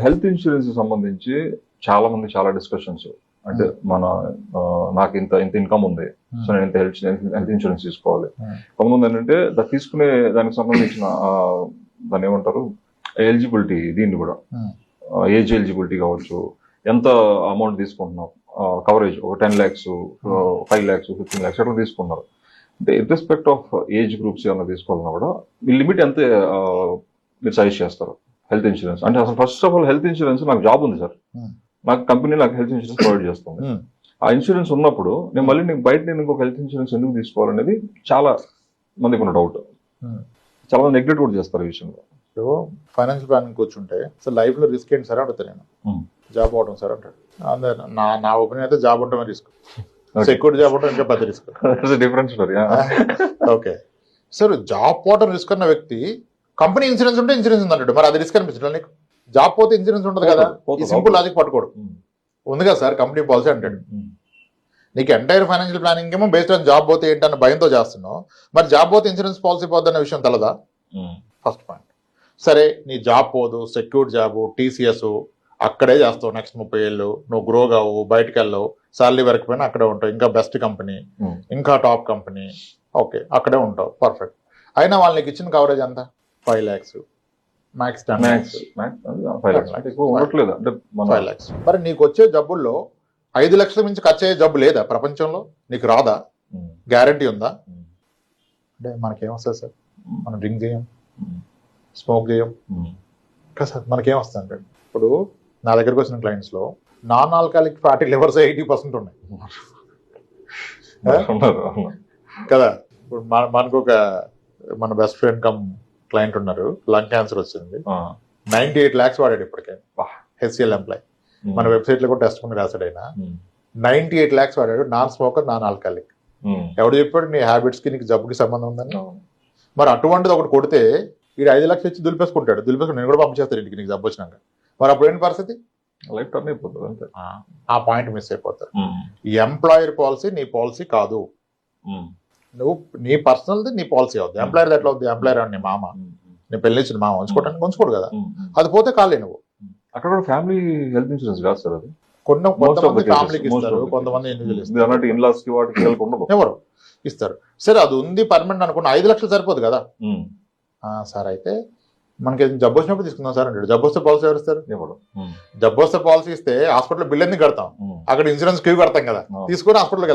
Health insurance సంబంధించి చాలా మంది చాలా డిస్కషన్స్ అంటే మన నాకు ఇంత ఇన్కమ్ ఉంది, సో నేను ఇంత హెల్త్ ఇన్సూరెన్స్ తీసుకోవాలి. కొంతమంది ఏంటంటే తీసుకునే దానికి సంబంధించిన దాన్ని ఏమంటారు ఎలిజిబిలిటీ, దీన్ని కూడా ఏజ్ ఎలిజిబిలిటీ కావచ్చు, ఎంత అమౌంట్ తీసుకుంటున్నాం, కవరేజ్ ఒక 10 lakhs 5 lakhs 15 lakhs అట్లా తీసుకున్నారు. అంటే ఇర్రెస్పెక్ట్ ఆఫ్ ఏజ్ గ్రూప్స్ ఏమైనా తీసుకోవాలన్నా కూడా మీ లిమిట్ ఎంత మీరు సజెస్ట్ చేస్తారు హెల్త్ ఇన్సూరెన్స్? అంటే అసలు first of all health insurance నాకు జాబ్ ఉంది సార్, నాకు కంపెనీ నాకు హెల్త్ ఇన్సూరెన్స్ ప్రొవైడ్ చేస్తుంది. ఆ ఇన్సూరెన్స్ ఉన్నప్పుడు నేను మళ్ళీ బయట నేను ఇంకొక హెల్త్ ఇన్సూరెన్స్ ఎందుకు తీసుకోవాలనేది చాలా మందికి ఉన్న డౌట్. చాలా మంది నెగ్లెక్ట్ కూడా చేస్తారు ఈ విషయంలో. ఫైనాన్షియల్ ప్లానింగ్ కూర్చుంటే అసలు లైఫ్ లో రిస్క్ ఏంటి సార్ అడుగుతా నేను. జాబ్ అవడం సార్ అంటాడు. నా ఒపీనియన్ అయితే జాబ్ ఉండటమే రిస్క్, సెక్యూర్ జాబ్ ఉండటం ఇంకా పెద్ద risk. Difference okay sir, job పోవడం రిస్క్ అన్న వ్యక్తి కంపెనీ ఇన్సూరెన్స్ ఉంటే ఇన్సూరెన్స్ ఉందంటాడు, మరి అది రిస్క్ అనిపించడం నీకు? జాబ్ పోతే ఇన్సూరెన్స్ ఉండదు కదా, ఈ సింపుల్ లాజిక్ పట్టుకోడు. ఉంది కదా సార్ కంపెనీ పాలసీ అంటాడు. నీకు ఎంటైర్ ఫైనాన్షియల్ ప్లానింగ్ ఏమో బేస్డ్ ఆన్ జాబ్ పోతే ఏంటన్న భయంతో చేస్తున్నావు, మరి జాబ్ పోతే ఇన్సూరెన్స్ పాలసీ పోద్దన్న విషయం తెలదా? First point. సరే నీ జాబ్ పోదు, సెక్యూర్డ్ జాబ్, టీసీఎస్ అక్కడే చేస్తావు నెక్స్ట్ 30 ఏళ్ళు, నువ్వు గ్రో కావు, బయటకు వెళ్ళవు, సాలరీ వరకు పోయినా అక్కడే ఉంటావు, ఇంకా బెస్ట్ కంపెనీ, ఇంకా టాప్ కంపెనీ, ఓకే అక్కడే ఉంటావు, పర్ఫెక్ట్. అయినా వాళ్ళు నీకు ఇచ్చిన కవరేజ్ ఎంత? 5 lakhs మ్యాక్స్ 10 lakhs. 5 lakhs. మరి నీకు వచ్చే జబ్బుల్లో 5 లక్షల మించి ఖర్చు అయ్యే జబ్బు లేదా ప్రపంచంలో? నీకు రాదా? గ్యారంటీ ఉందా? అంటే మనకేమొస్తుంది సార్, మనం డ్రింక్ చేయం, స్మోక్ చేయం కదా సార్, మనకేమొస్తుంది అంటే ఇప్పుడు నా దగ్గరకు వచ్చిన క్లయింట్స్ లో నాన్ ఆల్కహాలిక్ ఫ్యాటీ లివర్స్ 80% ఉన్నాయి కదా. ఇప్పుడు మనకు మన బెస్ట్ ఫ్రెండ్ కమ్ క్లయింట్ ఉన్నారు, లంగ్ క్యాన్సర్ వచ్చింది, 98 lakhs వాడాడు ఇప్పటికే, హెచ్సిఎల్ ఎంప్లాయ్, మన వెబ్సైట్ లో కూడా టెస్ట్ కొని రాశాడు ఆయన. 98 lakhs వాడాడు, నాన్ స్మోకర్, నాన్ ఆల్కహాలిక్. ఎవడు చెప్పాడు నీ హ్యాబిట్స్ కి నీకు జబ్బుకి సంబంధం ఉందని? మరి అటువంటిది ఒకటి కొడితే వీడు 5 lakhs ఇచ్చి దులిపేసుకుంటాడు, నేను కూడా పంపించేస్తాను ఇంటికి నీకు జబ్బు వచ్చినాక. మరి అప్పుడు ఏంటి పరిస్థితి? లైఫ్ టర్న్ అయిపోతుంది అంతే. ఆ పాయింట్ మిస్ అయిపోతారు. ఈ ఎంప్లాయర్ పాలసీ నీ పాలసీ కాదు, నువ్వు నీ పర్సనల్ది నీ పాలసీ అవుతుంది. ఎంప్లాయర్ ఎట్లా అవుతుంది? ఎంప్లాయర్ అని నీ మామ, నీ పెళ్ళించిన మామ ఉంచుకోవటానికి ఉంచుకోడు కదా, అది పోతే కాలే నువ్వు. అక్కడ కూడా ఫ్యామిలీ హెల్త్ ఇన్సూరెన్స్ కాదు సార్ అది, కొంతమంది ఫ్యామిలీకి ఇస్తారు, కొంతమంది ఎవరు ఇస్తారు. సరే అది ఉంది పర్మనెంట్ అనుకున్న 5 లక్షలు సరిపోదు కదా సార్. అయితే మనకి జబ్బు వచ్చినప్పుడు తీసుకుందాం సార్ అంటాడు. జబ్బు వస్తే పాలసీ ఎవరు ఇస్తారు? జబ్బు వస్తే పాలసీ ఇస్తే హాస్పిటల్ బిల్ ఎందుకు కడతాం? అక్కడ ఇన్సూరెన్స్ క్యూ కడతాం కదా, తీసుకొని హాస్పిటల్కి